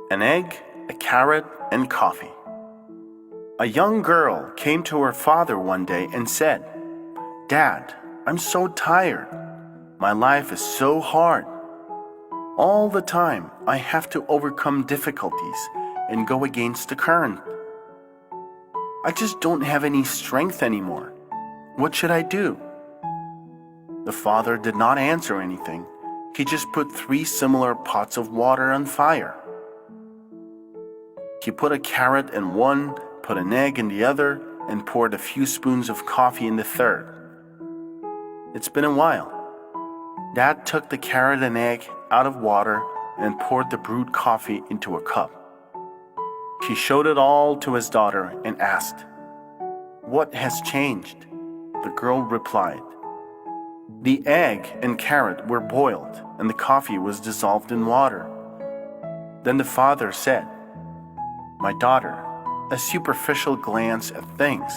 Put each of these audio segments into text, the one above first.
An egg, a carrot, and coffee. A young girl came to her father one day and said, "Dad, I'm so tired. My life is so hard. All the time I have to overcome difficulties and go against the current. I just don't have any strength anymore. What should I do?" The father did not answer anything. He just put 3 similar pots of water on fire. He put a carrot in one, put an egg in the other, and poured a few spoons of coffee in the third. It's been a while. Dad took the carrot and egg out of water and poured the brewed coffee into a cup. He showed it all to his daughter and asked, "What has changed?" The girl replied, "The egg and carrot were boiled and the coffee was dissolved in water." Then the father said, "My daughter, a superficial glance at things.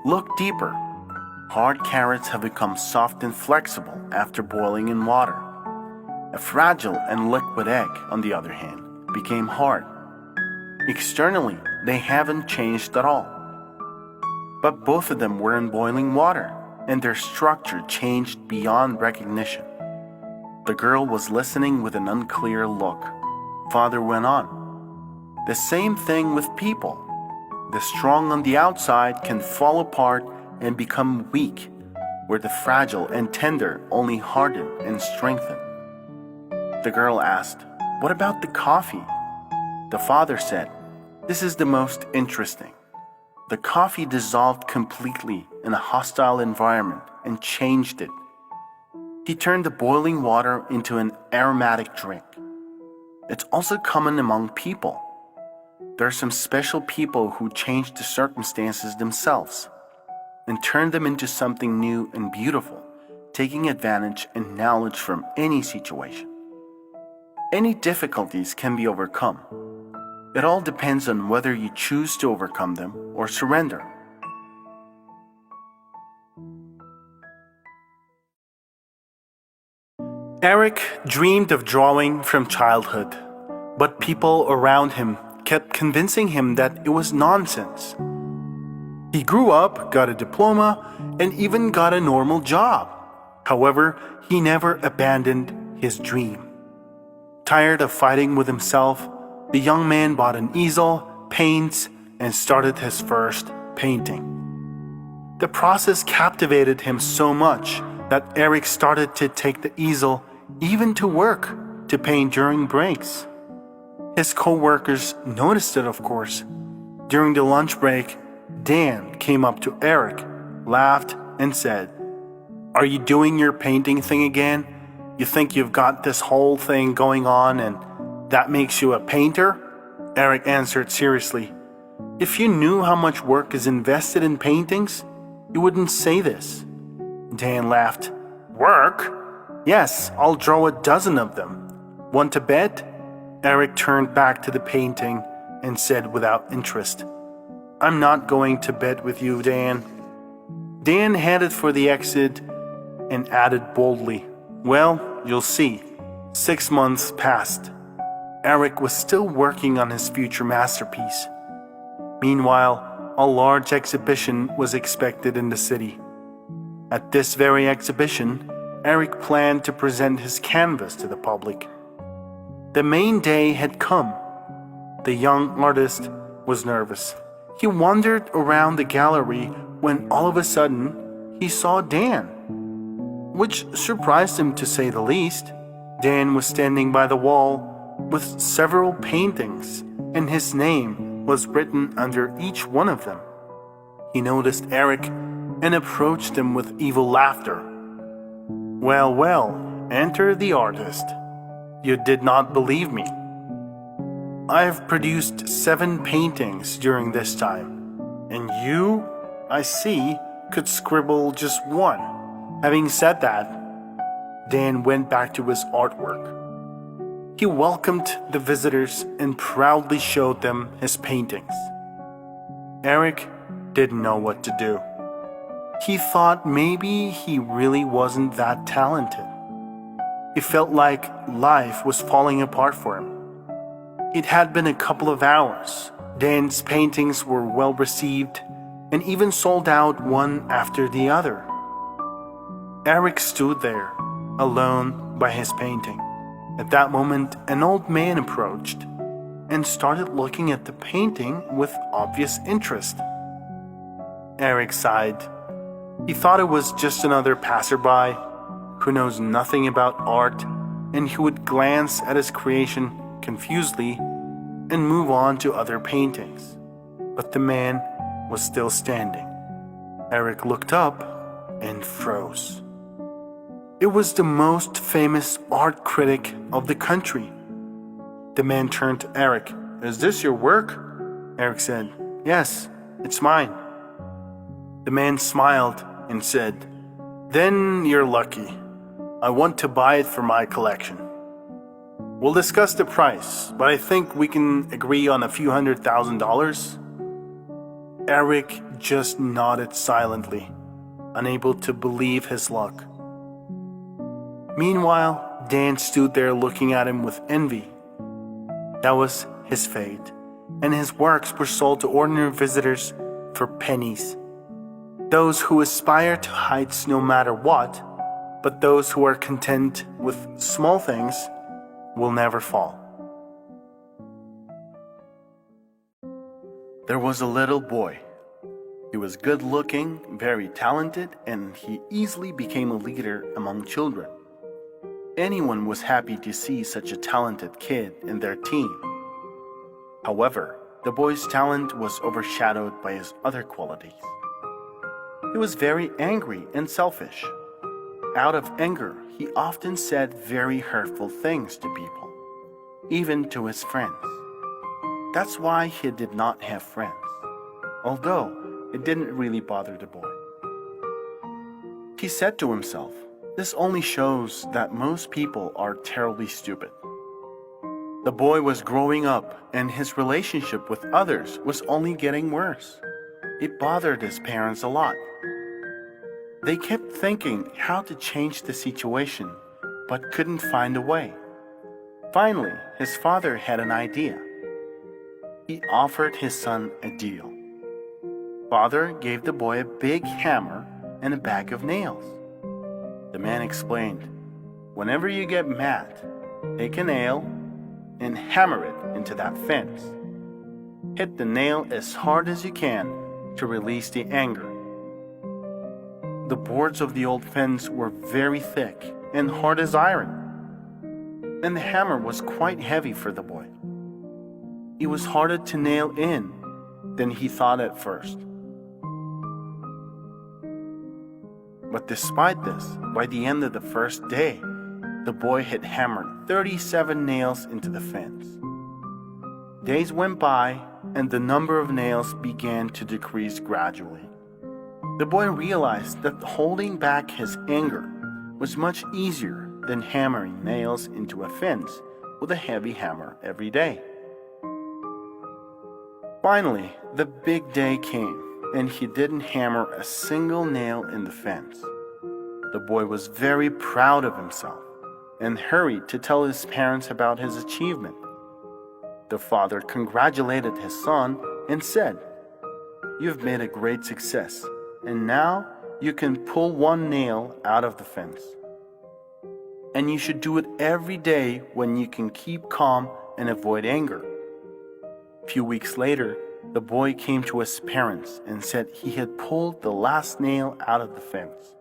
Look deeper. Hard carrots have become soft and flexible after boiling in water. A fragile and liquid egg, on the other hand, became hard. Externally, they haven't changed at all. But both of them were in boiling water, and their structure changed beyond recognition." The girl was listening with an unclear look. Father went on, "The same thing with people. The strong on the outside can fall apart and become weak, where the fragile and tender only harden and strengthen." The girl asked, "What about the coffee?" The father said, "This is the most interesting. The coffee dissolved completely in a hostile environment and changed it. He turned the boiling water into an aromatic drink. It's also common among people. There are some special people who change the circumstances themselves and turn them into something new and beautiful, taking advantage and knowledge from any situation. Any difficulties can be overcome. It all depends on whether you choose to overcome them or surrender." Eric dreamed of drawing from childhood, but people around him kept convincing him that it was nonsense. He grew up, got a diploma, and even got a normal job. However, he never abandoned his dream. Tired of fighting with himself, the young man bought an easel, paints, and started his first painting. The process captivated him so much that Eric started to take the easel even to work to paint during breaks. His co-workers noticed it, of course. During the lunch break, Dan came up to Eric, laughed, and said, "Are you doing your painting thing again? You think you've got this whole thing going on and that makes you a painter?" Eric answered seriously, "If you knew how much work is invested in paintings, you wouldn't say this." Dan laughed. "Work? Yes, I'll draw a dozen of them. Want to bet?" Eric turned back to the painting and said without interest, "I'm not going to bet with you, Dan." Dan headed for the exit and added boldly, "Well, you'll see." 6 months passed. Eric was still working on his future masterpiece. Meanwhile, a large exhibition was expected in the city. At this very exhibition, Eric planned to present his canvas to the public. The main day had come. The young artist was nervous. He wandered around the gallery when all of a sudden he saw Dan, which surprised him to say the least. Dan was standing by the wall with several paintings, and his name was written under each one of them. He noticed Eric and approached him with evil laughter. "Well, well, enter the artist. You did not believe me. I've produced 7 paintings during this time, and you, I see, could scribble just one." Having said that, Dan went back to his artwork. He welcomed the visitors and proudly showed them his paintings. Eric didn't know what to do. He thought maybe he really wasn't that talented. He felt like life was falling apart for him. It had been a couple of hours. Dan's paintings were well received and even sold out one after the other. Eric stood there, alone by his painting. At that moment, an old man approached and started looking at the painting with obvious interest. Eric sighed. He thought it was just another passerby who knows nothing about art and who would glance at his creation confusedly and move on to other paintings. But the man was still standing. Eric looked up and froze. It was the most famous art critic of the country. The man turned to Eric. "Is this your work?" Eric said, "Yes, it's mine." The man smiled and said, "Then you're lucky. I want to buy it for my collection. We'll discuss the price, but I think we can agree on a few $100,000. Eric just nodded silently, unable to believe his luck. Meanwhile, Dan stood there looking at him with envy. That was his fate, and his works were sold to ordinary visitors for pennies. Those who aspire to heights no matter what, but those who are content with small things will never fall. There was a little boy. He was good looking, very talented, and he easily became a leader among children. Anyone was happy to see such a talented kid in their team. However, the boy's talent was overshadowed by his other qualities. He was very angry and selfish. Out of anger, he often said very hurtful things to people, even to his friends. That's why he did not have friends, although it didn't really bother the boy. He said to himself, "This only shows that most people are terribly stupid." The boy was growing up, and his relationship with others was only getting worse. It bothered his parents a lot. They kept thinking how to change the situation, but couldn't find a way. Finally, his father had an idea. He offered his son a deal. Father gave the boy a big hammer and a bag of nails. The man explained, "Whenever you get mad, take a nail and hammer it into that fence. Hit the nail as hard as you can to release the anger." The boards of the old fence were very thick and hard as iron, and the hammer was quite heavy for the boy. It was harder to nail in than he thought at first. But despite this, by the end of the first day, the boy had hammered 37 nails into the fence. Days went by, and the number of nails began to decrease gradually. The boy realized that holding back his anger was much easier than hammering nails into a fence with a heavy hammer every day. Finally, the big day came, and he didn't hammer a single nail in the fence. The boy was very proud of himself and hurried to tell his parents about his achievement. The father congratulated his son and said, "You've made a great success, and now you can pull one nail out of the fence. And you should do it every day when you can keep calm and avoid anger." A few weeks later, the boy came to his parents and said he had pulled the last nail out of the fence.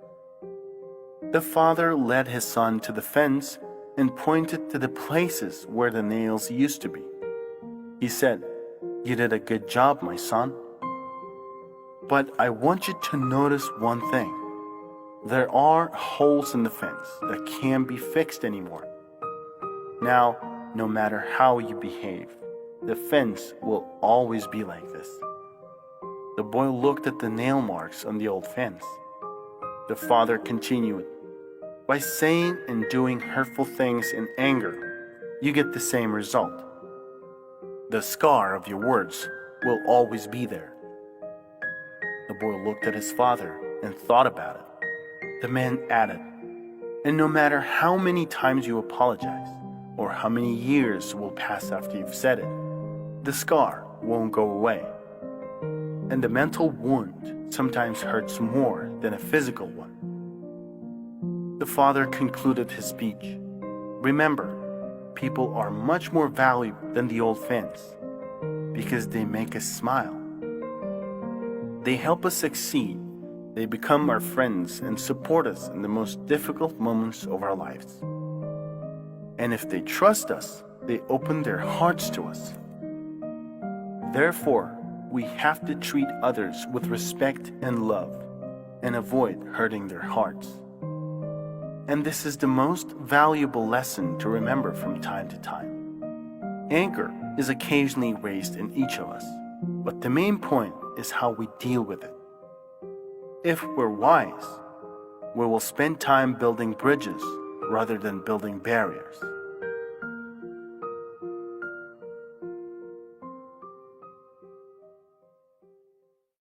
The father led his son to the fence and pointed to the places where the nails used to be. He said, "You did a good job, my son. But I want you to notice one thing. There are holes in the fence that can't be fixed anymore. Now, no matter how you behave, the fence will always be like this." The boy looked at the nail marks on the old fence. The father continued, "By saying and doing hurtful things in anger, you get the same result. The scar of your words will always be there." The boy looked at his father and thought about it. The man added, "And no matter how many times you apologize or how many years will pass after you've said it. The scar won't go away. And the mental wound sometimes hurts more than a physical one. The father concluded his speech. Remember, people are much more valuable than the old fence because they make us smile. They help us succeed. They become our friends and support us in the most difficult moments of our lives. And if they trust us, they open their hearts to us. Therefore, we have to treat others with respect and love and avoid hurting their hearts. And this is the most valuable lesson to remember from time to time. Anger is occasionally raised in each of us, but the main point is how we deal with it. If we're wise, we will spend time building bridges rather than building barriers.